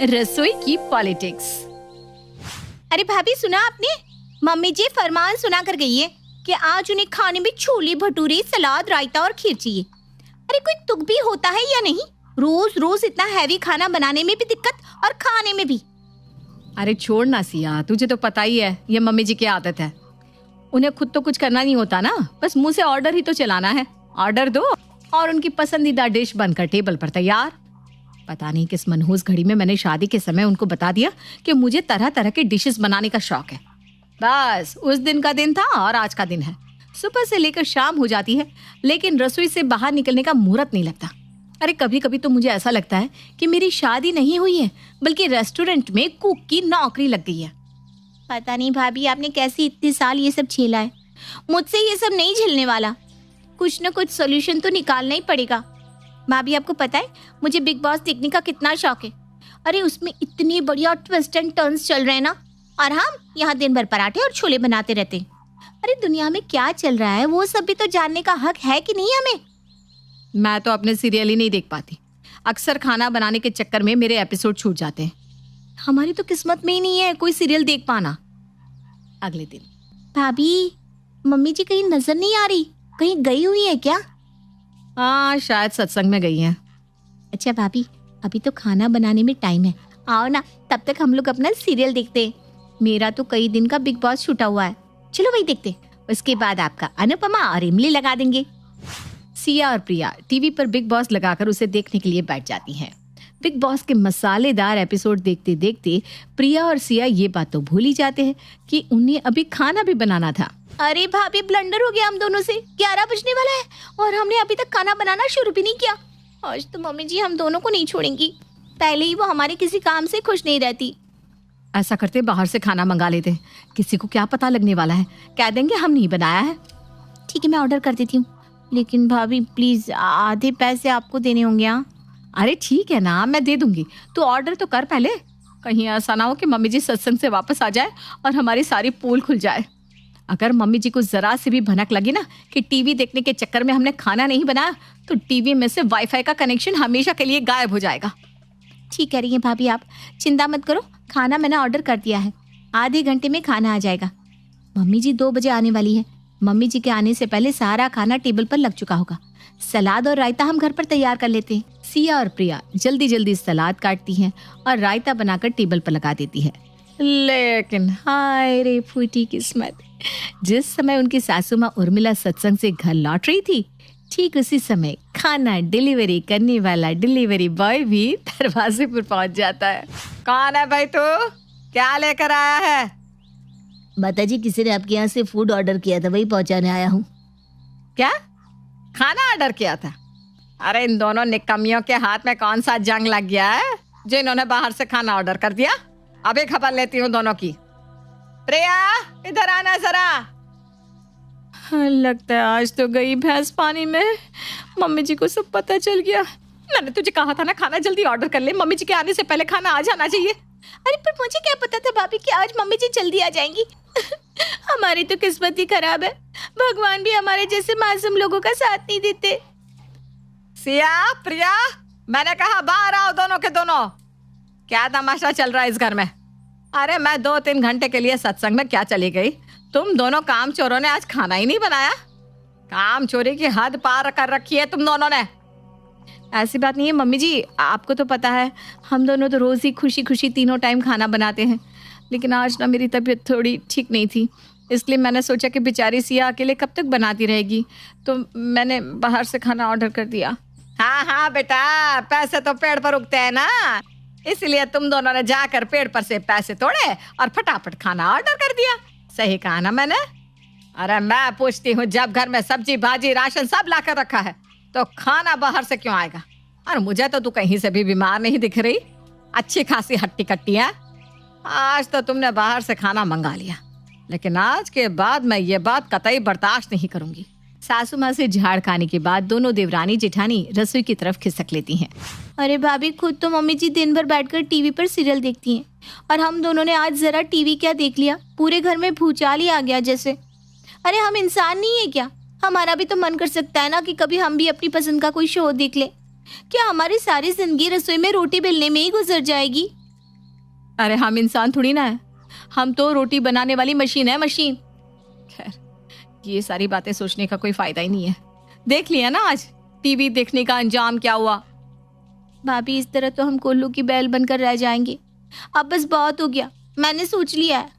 रसोई की पॉलिटिक्स। अरे भाभी, सुना आपने? मम्मी जी फरमान सुना कर गई है कि आज उन्हें खाने में छोले भटूरे, सलाद, रायता और खीर चाहिए। अरे कोई तुक भी होता है या नहीं? रोज रोज इतना हैवी खाना बनाने में भी दिक्कत और खाने में भी। अरे छोड़ ना सिया, तुझे तो पता ही है ये मम्मी जी की आदत है। उन्हें खुद तो कुछ करना नहीं होता ना, बस मुंह से ऑर्डर ही तो चलाना है। ऑर्डर दो और उनकी पसंदीदा डिश बनकर टेबल पर तैयार। पता नहीं किस मनहूस घड़ी में मैंने शादी के समय उनको बता दिया कि मुझे तरह तरह के डिशेस बनाने का शौक है। बस उस दिन का दिन था और आज का दिन है। सुबह से लेकर शाम हो जाती है, लेकिन रसोई से बाहर निकलने का मुहूर्त नहीं लगता। अरे कभी कभी तो मुझे ऐसा लगता है कि मेरी शादी नहीं हुई है, बल्कि रेस्टोरेंट में कुक की नौकरी लग गई है। पता नहीं भाभी, आपने कैसे इतने साल ये सब झेला है। मुझसे ये सब नहीं झेलने वाला। कुछ न कुछ सोल्यूशन तो निकालना ही पड़ेगा। भाभी, आपको पता है मुझे बिग बॉस देखने का कितना शौक है। अरे उसमें इतनी बढ़िया ट्विस्ट एंड टर्न्स चल रहे हैं ना, और हम यहाँ दिन भर पराठे और छोले बनाते रहते हैं। अरे दुनिया में क्या चल रहा है वो सब भी तो जानने का हक है कि नहीं हमें? मैं तो अपने सीरियल ही नहीं देख पाती। अक्सर खाना बनाने के चक्कर में मेरे एपिसोड छूट जाते हैं। हमारी तो किस्मत में ही नहीं है कोई सीरियल देख पाना। अगले दिन, भाभी मम्मी जी कहीं नजर नहीं आ रही, कहीं गई हुई है क्या? हाँ, शायद सत्संग में गई हैं। अच्छा भाभी, अभी तो खाना बनाने में टाइम है, आओ ना, तब तक हम लोग अपना सीरियल देखते हैं। मेरा तो कई दिन का बिग बॉस छूटा हुआ है, चलो वही देखते हैं। उसके बाद आपका अनुपमा और इमली लगा देंगे। सिया और प्रिया टीवी पर बिग बॉस लगाकर उसे देखने के लिए बैठ जाती हैं। बिग बॉस के मसालेदार एपिसोड देखते देखते प्रिया और सिया ये बात तो भूल ही जाते हैं कि उन्हें अभी खाना भी बनाना था। अरे भाभी, ब्लंडर हो गया हम दोनों से। 11 बजने वाला है और हमने अभी तक खाना बनाना शुरू भी नहीं किया। आज तो मम्मी जी हम दोनों को नहीं छोड़ेंगी। पहले ही वो हमारे किसी काम से खुश नहीं रहती। ऐसा करते बाहर से खाना मंगा लेते, किसी को क्या पता लगने वाला है, कह देंगे हम नहीं बनाया है। ठीक है, मैं ऑर्डर कर देती हूँ, लेकिन भाभी प्लीज आधे पैसे आपको देने होंगे। हाँ, अरे ठीक है ना, मैं दे दूंगी, तू ऑर्डर तो कर पहले। कहीं ऐसा ना हो कि मम्मी जी सत्संग से वापस आ जाए और हमारी सारी पोल खुल जाए। अगर मम्मी जी को जरा से भी भनक लगी ना कि टीवी देखने के चक्कर में हमने खाना नहीं बनाया, तो टीवी में से वाईफाई का कनेक्शन हमेशा के लिए गायब हो जाएगा। ठीक कह रही हैं भाभी, आप चिंता मत करो, खाना मैंने ऑर्डर कर दिया है, आधे घंटे में खाना आ जाएगा। मम्मी जी 2 बजे आने वाली है। मम्मी जी के आने से पहले सारा खाना टेबल पर लग चुका होगा। सलाद और रायता हम घर पर तैयार कर लेते हैं। सिया और प्रिया जल्दी जल्दी सलाद काटती हैं और रायता बनाकर टेबल पर लगा देती है। लेकिन हाय रे फूटी किस्मत, जिस समय उनकी सासू माँ उर्मिला सत्संग से घर लौट रही थी, ठीक उसी समय खाना डिलीवरी करने वाला डिलीवरी बॉय भी दरवाजे पर पहुंच जाता है। कौन है भाई, तू क्या लेकर आया है? माता जी, किसी ने आपके यहाँ से फूड ऑर्डर किया था, वही पहुंचाने आया हूँ। क्या खाना ऑर्डर किया था? अरे इन दोनों निकम्मियों के हाथ में कौन सा जंग लग गया है जो इन्होंने बाहर से खाना ऑर्डर कर दिया? अभी खबर लेती हूँ दोनों की। प्रिया, इधर आना जरा। लगता है आज तो गई भैंस पानी में। मम्मी जी को सब पता चल गया। मैंने तुझे कहा था ना खाना जल्दी ऑर्डर कर ले, मम्मी जी के आने से पहले खाना आ जाना चाहिए। अरे पर मुझे क्या पता था भाभी कि आज मम्मी जी जल्दी आ जाएंगी। हमारी तो किस्मत ही खराब है, भगवान भी हमारे जैसे मासूम लोगों का साथ नहीं देते। सिया, प्रिया, मैंने कहा बाहर आओ दोनों के दोनों। क्या तमाशा चल रहा है इस घर में? अरे मैं 2-3 घंटे के लिए सत्संग में क्या चली गई, तुम दोनों काम चोरों ने आज खाना ही नहीं बनाया। काम चोरी की हद पार कर रखी है तुम दोनों ने। ऐसी बात नहीं है मम्मी जी, आपको तो पता है हम दोनों तो रोज ही खुशी खुशी तीनों टाइम खाना बनाते हैं, लेकिन आज ना मेरी तबीयत थोड़ी ठीक नहीं थी, इसलिए मैंने सोचा कि बेचारी सिया अकेले कब तक बनाती रहेगी, तो मैंने बाहर से खाना ऑर्डर कर दिया। हाँ हाँ बेटा, पैसे तो पेड़ पर उगते हैं ना, इसलिए तुम दोनों ने जाकर पेड़ पर से पैसे तोड़े और फटाफट खाना ऑर्डर कर दिया। सही कहा ना मैंने? अरे मैं पूछती हूँ, जब घर में सब्जी भाजी राशन सब ला कर रखा है तो खाना बाहर से क्यों आएगा? और मुझे तो तू कहीं से भी बीमार नहीं दिख रही, अच्छी खासी हट्टी कट्टी है। आज तो तुमने बाहर से खाना मंगा लिया, लेकिन आज के बाद मैं ये बात कतई बर्दाश्त नहीं करूंगी। सासू माँ से झाड़ खाने के बाद दोनों देवरानी जेठानी रसोई की तरफ खिसक लेती हैं। अरे भाभी, खुद तो मम्मी जी दिन भर बैठकर टीवी पर सीरियल देखती हैं, और हम दोनों ने आज जरा टीवी क्या देख लिया, पूरे घर में भूचाल ही आ गया जैसे। अरे हम इंसान नहीं है क्या? हमारा भी तो मन कर सकता है ना कि कभी हम भी अपनी पसंद का कोई शो देख ले। क्या हमारी सारी जिंदगी रसोई में रोटी बेलने में ही गुजर जाएगी? अरे हम इंसान थोड़ी ना है, हम तो रोटी बनाने वाली मशीन है, मशीन। खैर, ये सारी बातें सोचने का कोई फायदा ही नहीं है। देख लिया ना आज टीवी देखने का अंजाम क्या हुआ। भाभी, इस तरह तो हम कोल्लू की बैल बनकर रह जाएंगे। अब बस बहुत हो गया। मैंने सोच लिया है,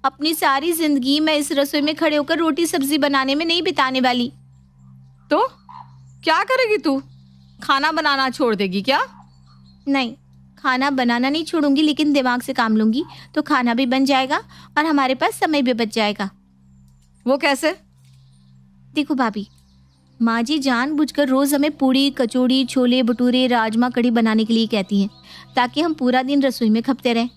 अपनी सारी जिंदगी मैं इस रसोई में खड़े होकर रोटी सब्जी बनाने में नहीं बिताने वाली। तो क्या करेगी तू? खाना बनाना छोड़ देगी क्या? नहीं, खाना बनाना नहीं छोड़ूंगी, लेकिन दिमाग से काम लूंगी तो खाना भी बन जाएगा और हमारे पास समय भी बच जाएगा। वो कैसे? देखो भाभी, माँ जी जानबूझकर रोज हमें पूड़ी, कचौड़ी, छोले भटूरे, राजमा, कढ़ी बनाने के लिए कहती हैं ताकि हम पूरा दिन रसोई में खपते रहें।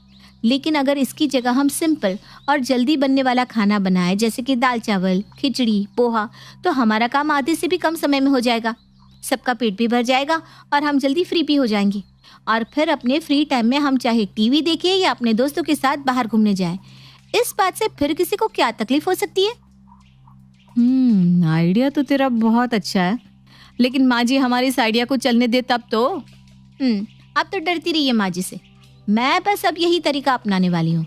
लेकिन अगर इसकी जगह हम सिंपल और जल्दी बनने वाला खाना बनाएं, जैसे कि दाल चावल, खिचड़ी, पोहा, तो हमारा काम आधे से भी कम समय में हो जाएगा, सबका पेट भी भर जाएगा और हम जल्दी फ्री भी हो जाएंगे। और फिर अपने फ्री टाइम में हम चाहे टीवी देखें या अपने दोस्तों के साथ बाहर घूमने जाएं। इस बात से फिर किसी को क्या तकलीफ हो सकती है? आइडिया तो तेरा बहुत अच्छा है, लेकिन माँ जी हमारी इस आइडिया को चलने दे तब तो। आप तो डरती रही है माँ जी से, मैं बस अब यही तरीका अपनाने वाली हूँ।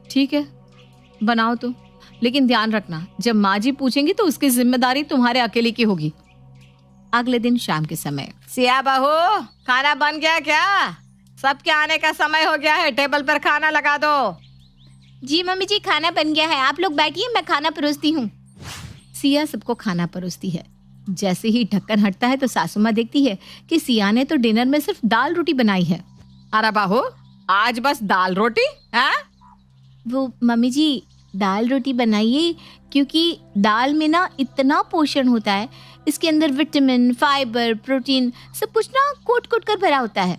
ठीक है, बनाओ तो, लेकिन ध्यान रखना जब माँ जी पूछेंगी तो उसकी जिम्मेदारी तुम्हारे अकेले की होगी। अगले दिन शाम के समय, सिया बहू, खाना बन गया क्या? सबके आने का समय हो गया है, टेबल पर खाना लगा दो। जी मम्मी जी, खाना बन गया है, आप लोग बैठिए, मैं खाना परोसती हूँ। सिया सबको खाना परोसती है। जैसे ही ढक्कन हटता है तो सासू माँ देखती है कि सिया ने तो डिनर में सिर्फ दाल रोटी बनाई है। अरे बहू, आज बस दाल रोटी है? वो मम्मी जी, दाल रोटी बनाइए क्योंकि दाल में ना इतना पोषण होता है, इसके अंदर विटामिन, फाइबर, प्रोटीन सब कुछ ना कूट कूट कर भरा होता है।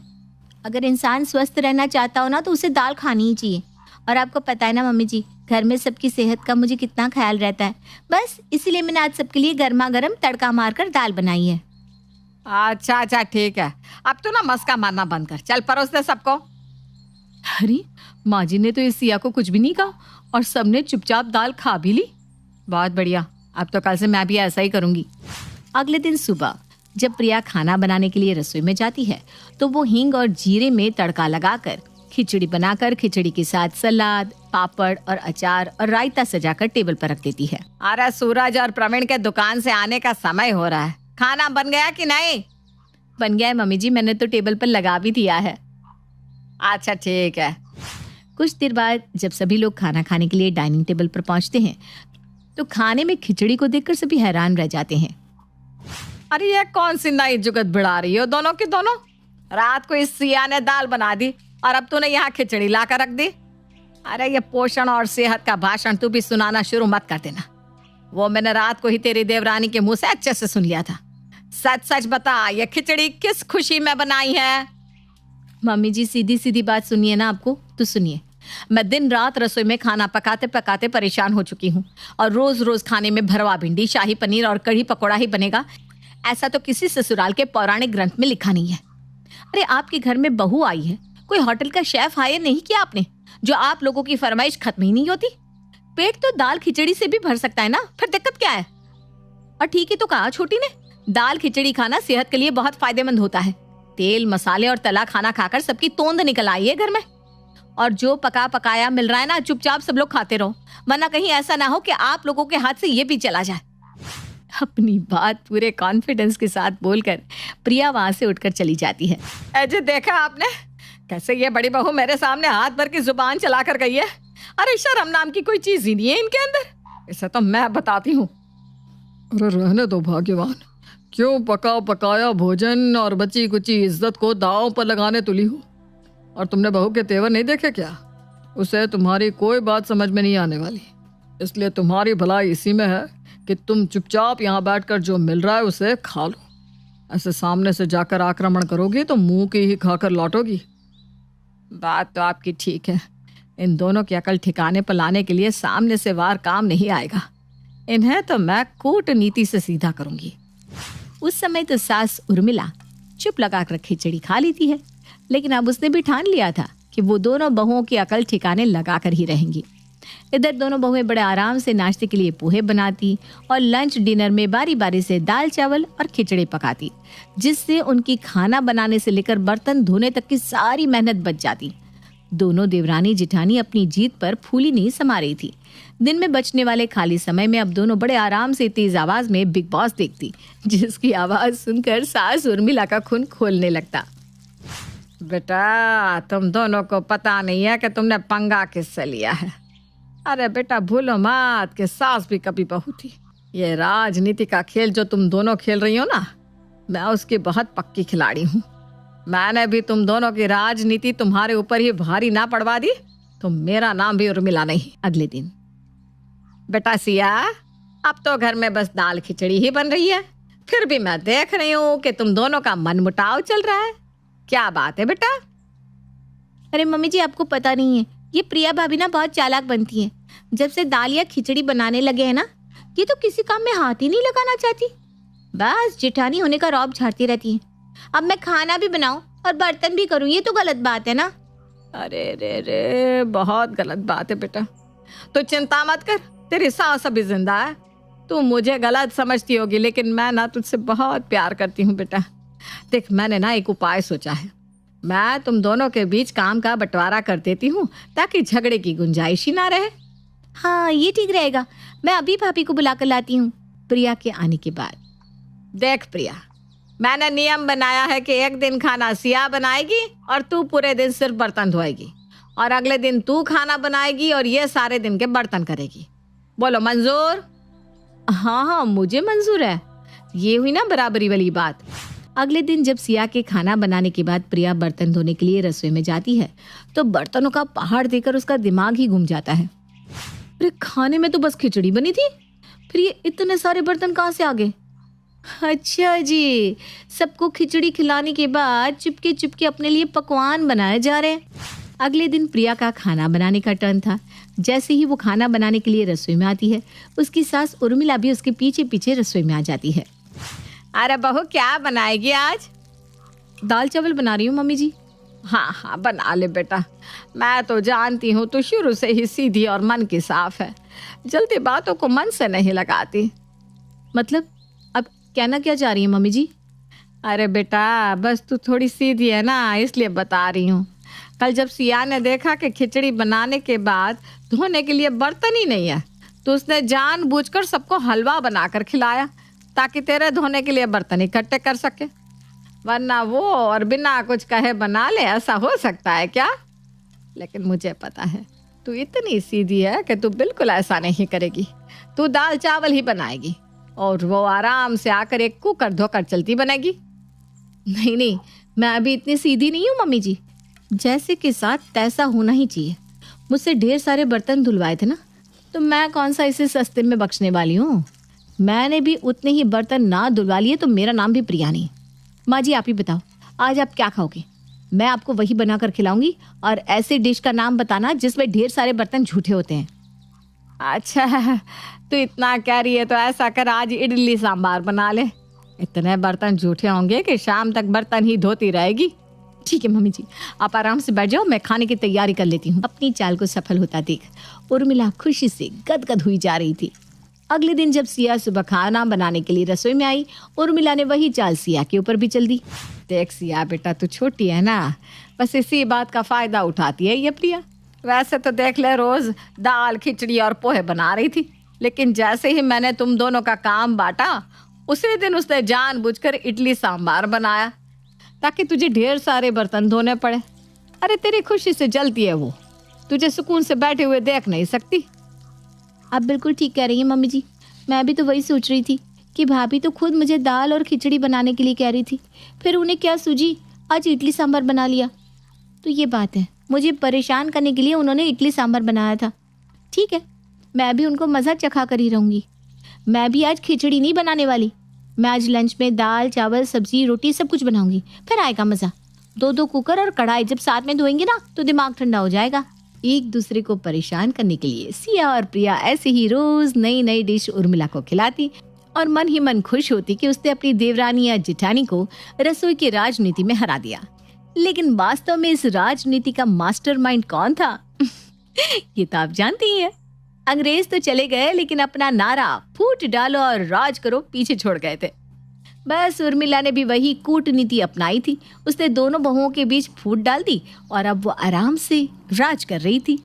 अगर इंसान स्वस्थ रहना चाहता हो ना तो उसे दाल खानी ही चाहिए। और आपको पता है ना मम्मी जी, घर में सबकी सेहत का मुझे कितना ख्याल रहता है, बस इसीलिए मैंने आज सबके लिए गर्मा गर्म तड़का मारकर दाल बनाई है। अच्छा अच्छा ठीक है, अब तो ना मस्का मारना बंद कर, चल परोस दे सबको। अरे माँ जी ने तो इस सिया को कुछ भी नहीं कहा और सबने चुपचाप दाल खा भी ली। बहुत बढ़िया, अब तो कल से मैं भी ऐसा ही करूंगी। अगले दिन सुबह जब प्रिया खाना बनाने के लिए रसोई में जाती है तो वो हींग और जीरे में तड़का लगाकर खिचड़ी बनाकर खिचड़ी के साथ सलाद, पापड़ और अचार और रायता सजाकर टेबल पर रख देती है। अरे सूरज और प्रवीण के दुकान से आने का समय हो रहा है, खाना बन गया कि नहीं? बन गया है मम्मी जी, मैंने तो टेबल पर लगा भी दिया है। अच्छा ठीक है। कुछ देर बाद जब सभी लोग खाना खाने के लिए डाइनिंग टेबल पर पहुंचते हैं तो खाने में खिचड़ी को देखकर सभी हैरान रह जाते हैं। अरे ये कौन सी नई जुगत भिड़ा रही हो दोनों की दोनों? रात को इस सिया ने दाल बना दी और अब तूने यहाँ खिचड़ी ला कर रख दी। अरे ये पोषण और सेहत का भाषण तू भी सुनाना शुरू मत कर देना, वो मैंने रात को ही तेरी देवरानी के मुंह से अच्छे से सुन लिया था। सच सच बता, ये खिचड़ी किस खुशी में बनाई है? मम्मी जी सीधी सीधी बात सुनिए ना आपको तो सुनिए। मैं दिन रात रसोई में खाना पकाते पकाते परेशान हो चुकी हूँ और रोज रोज खाने में भरवा भिंडी, शाही पनीर और कढ़ी पकौड़ा ही बनेगा, ऐसा तो किसी ससुराल के पौराणिक ग्रंथ में लिखा नहीं है। अरे आपके घर में बहू आई है, कोई होटल का शेफ हायर नहीं किया आपने, जो आप लोगों की फरमाइश खत्म ही नहीं होती। पेट तो दाल खिचड़ी से भी भर सकता है ना, फिर दिक्कत क्या है? और ठीक ही तो कहा छोटी ने, दाल खिचड़ी खाना सेहत के लिए बहुत फायदेमंद होता है। तेल मसाले और तला खाना खाकर सबकी तोंद निकल आई है घर में, और जो पका पकाया मिल रहा है ना, चुपचाप सब लोग खाते रहो, वरना कहीं ऐसा ना हो कि आप लोगों के हाथ से ये भी चला जाए। अपनी बात पूरे कॉन्फिडेंस के साथ बोलकर प्रिया वहां से उठकर चली जाती है। अजय देखा आपने कैसे ये बड़ी बहू मेरे सामने हाथ भर की जुबान चला कर गई है। अरे शर्म नाम की कोई चीज ही नहीं है इनके अंदर, इसे तो मैं बताती हूँ। अरे रहने दो भाग्यवान, क्यों पका पकाया भोजन और बची कुची इज्जत को दांव पर लगाने तुली हो? और तुमने बहू के तेवर नहीं देखे क्या? उसे तुम्हारी कोई बात समझ में नहीं आने वाली, इसलिए तुम्हारी भलाई इसी में है कि तुम चुपचाप यहाँ बैठकर जो मिल रहा है उसे खा लो। ऐसे सामने से जाकर आक्रमण करोगी तो मुंह की ही खाकर लौटोगी। बात तो आपकी ठीक है, इन दोनों की अकल ठिकाने पर लाने के लिए सामने से वार काम नहीं आएगा, इन्हें तो मैं कूटनीति से सीधा करूंगी। उस समय तो सास उर्मिला चुप लगाकर खिचड़ी खा लेती है, लेकिन अब उसने भी ठान लिया था कि वो दोनों बहुओं की अकल ठिकाने लगाकर ही रहेंगी। इधर दोनों बहुएं बड़े आराम से नाश्ते के लिए पोहे बनाती और लंच डिनर में बारी बारी से दाल चावल और खिचड़ी पकाती, जिससे उनकी खाना बनाने से लेकर बर्तन धोने तक की सारी मेहनत बच जाती। दोनों देवरानी जिठानी अपनी जीत पर फूली नहीं समा रही थी। दिन में बचने वाले खाली समय में अब दोनों बड़े आराम से तेज आवाज में बिग बॉस देखती, जिसकी आवाज सुनकर सास उर्मिला का खून खोलने लगता। बेटा तुम दोनों को पता नहीं है कि तुमने पंगा किससे लिया है। अरे बेटा भूलो मत कि सास भी कभी बहू थी। ये राजनीति का खेल जो तुम दोनों खेल रही हो ना, मैं उसकी बहुत पक्की खिलाड़ी हूँ। मैंने भी तुम दोनों की राजनीति तुम्हारे ऊपर ही भारी ना पड़वा दी तो मेरा नाम भी उर्मिला नहीं। अगले दिन, बेटा सिया, अब तो घर में बस दाल खिचड़ी ही बन रही है, फिर भी मैं देख रही हूँ कि तुम दोनों का मनमुटाव चल रहा है। क्या बात है बेटा? अरे मम्मी जी, आपको पता नहीं है, ये प्रिया भाभी ना बहुत चालाक बनती है। जब से दाल या खिचड़ी बनाने लगे हैं ना, ये तो किसी काम में हाथ ही नहीं लगाना चाहती, बस जिठानी होने का रौब झाड़ती रहती है। अब मैं खाना भी बनाऊं और बर्तन भी करूं, ये तो गलत बात है ना। अरे रे रे, बहुत गलत बात है बेटा। तो चिंता मत कर, तेरी सास अभी जिंदा है। तू मुझे गलत समझती होगी, लेकिन मैं ना तुझसे बहुत प्यार करती हूँ बेटा। देख, मैंने ना एक उपाय सोचा है। मैं तुम दोनों के बीच काम का बंटवारा कर देती हूँ ताकि झगड़े की गुंजाइश ही ना रहे। हाँ, ये ठीक रहेगा। मैं अभी भाभी को बुला कर लाती हूँ। प्रिया के आने के बाद, देख प्रिया, मैंने नियम बनाया है कि एक दिन खाना सिया बनाएगी और तू पूरे दिन सिर्फ बर्तन धोएगी, और अगले दिन तू खाना बनाएगी और ये सारे दिन के बर्तन करेगी। बोलो मंजूर? हाँ हाँ, मुझे मंजूर है। ये हुई ना बराबरी वाली बात। अगले दिन जब सिया के खाना बनाने के बाद प्रिया बर्तन धोने के लिए रसोई में जाती है तो बर्तनों का पहाड़ देखकर उसका दिमाग ही घूम जाता है। अरे, खाने में तो बस खिचड़ी बनी थी, फिर ये इतने सारे बर्तन कहाँ से आ गए? अच्छा जी, सबको खिचड़ी खिलाने के बाद चुपके चुपके अपने लिए पकवान बनाए जा रहे हैं। अगले दिन प्रिया का खाना बनाने का टर्न था। जैसे ही वो खाना बनाने के लिए रसोई में आती है, उसकी सास उर्मिला भी उसके पीछे पीछे रसोई में आ जाती है। अरे बहू, क्या बनाएगी आज? दाल चावल बना रही हूँ मम्मी जी। हाँ हाँ, बना ले बेटा। मैं तो जानती हूँ तू शुरू से ही सीधी और मन की साफ है, जल्दी बातों को मन से नहीं लगाती। मतलब अब कहना क्या चाह रही है मम्मी जी? अरे बेटा, बस तू थोड़ी सीधी है ना, इसलिए बता रही हूँ। कल जब सिया ने देखा कि खिचड़ी बनाने के बाद धोने के लिए बर्तन ही नहीं है, तो उसने जानबूझकर सबको हलवा बनाकर खिलाया ताकि तेरे धोने के लिए बर्तन इकट्ठे कर सके। वरना वो और बिना कुछ कहे बना ले, ऐसा हो सकता है क्या? लेकिन मुझे पता है तू इतनी सीधी है कि तू बिल्कुल ऐसा नहीं करेगी। तू दाल चावल ही बनाएगी और वो आराम से आकर एक कुकर धोकर चलती बनेगी। नहीं नहीं, मैं अभी इतनी सीधी नहीं हूँ मम्मी जी। जैसे के साथ तैसा होना ही चाहिए। मुझसे ढेर सारे बर्तन धुलवाए थे ना, तो मैं कौन सा इसे सस्ते में बख्शने वाली हूँ। मैंने भी उतने ही बर्तन ना धुलवा लिए तो मेरा नाम भी प्रिया नहीं। माँ जी, आप ही बताओ, आज आप क्या खाओगे? मैं आपको वही बनाकर खिलाऊंगी, और ऐसे डिश का नाम बताना जिसमें ढेर सारे बर्तन झूठे होते हैं। अच्छा, तू इतना कह रही है तो ऐसा कर, आज इडली सांबार बना ले। इतने बर्तन झूठे होंगे कि शाम तक बर्तन ही धोती रहेगी। ठीक है मम्मी जी, आप आराम से बैठ जाओ, मैं खाने की तैयारी कर लेती हूँ। अपनी चाल को सफल होता देख उर्मिला खुशी से गदगद हुई जा रही थी। अगले दिन जब सिया सुबह खाना बनाने के लिए रसोई में आई, उर्मिला ने वही चाल सिया के ऊपर भी चल दी। देख सिया बेटा, तू छोटी है ना, बस इसी बात का फायदा उठाती है ये प्रिया। वैसे तो देख ले, रोज दाल खिचड़ी और पोहे बना रही थी, लेकिन जैसे ही मैंने तुम दोनों का काम बांटा, उसी दिन उसने जानबूझकर इडली सांबार बनाया ताकि तुझे ढेर सारे बर्तन धोने पड़े। अरे तेरी खुशी से जलती है वो, तुझे सुकून से बैठे हुए देख नहीं सकती। आप बिल्कुल ठीक कह रही हैं मम्मी जी। मैं भी तो वही सोच रही थी कि भाभी तो खुद मुझे दाल और खिचड़ी बनाने के लिए कह रही थी, फिर उन्हें क्या सूझी, आज इडली सांभर बना लिया। तो ये बात है, मुझे परेशान करने के लिए उन्होंने इडली सांभर बनाया था। ठीक है, मैं भी उनको मज़ा चखा कर ही रहूँगी। मैं भी आज खिचड़ी नहीं बनाने वाली, मैं आज लंच में दाल चावल सब्जी रोटी सब कुछ बनाऊंगी, फिर आएगा मज़ा। दो कुकर और कढ़ाई जब साथ में धोएंगे ना तो दिमाग ठंडा हो जाएगा। एक दूसरे को परेशान करने के लिए सिया और प्रिया ऐसे ही रोज नई नई डिश उर्मिला को खिलाती और मन ही मन खुश होती कि उसने अपनी देवरानी या जिठानी को रसोई की राजनीति में हरा दिया। लेकिन वास्तव में इस राजनीति का मास्टरमाइंड कौन था? ये तो आप जानती ही हैं। अंग्रेज तो चले गए, लेकिन अपना नारा फूट डालो और राज करो पीछे छोड़ गए थे। बस उर्मिला ने भी वही कूटनीति अपनाई थी। उसने दोनों बहुओं के बीच फूट डाल दी और अब वो आराम से राज कर रही थी।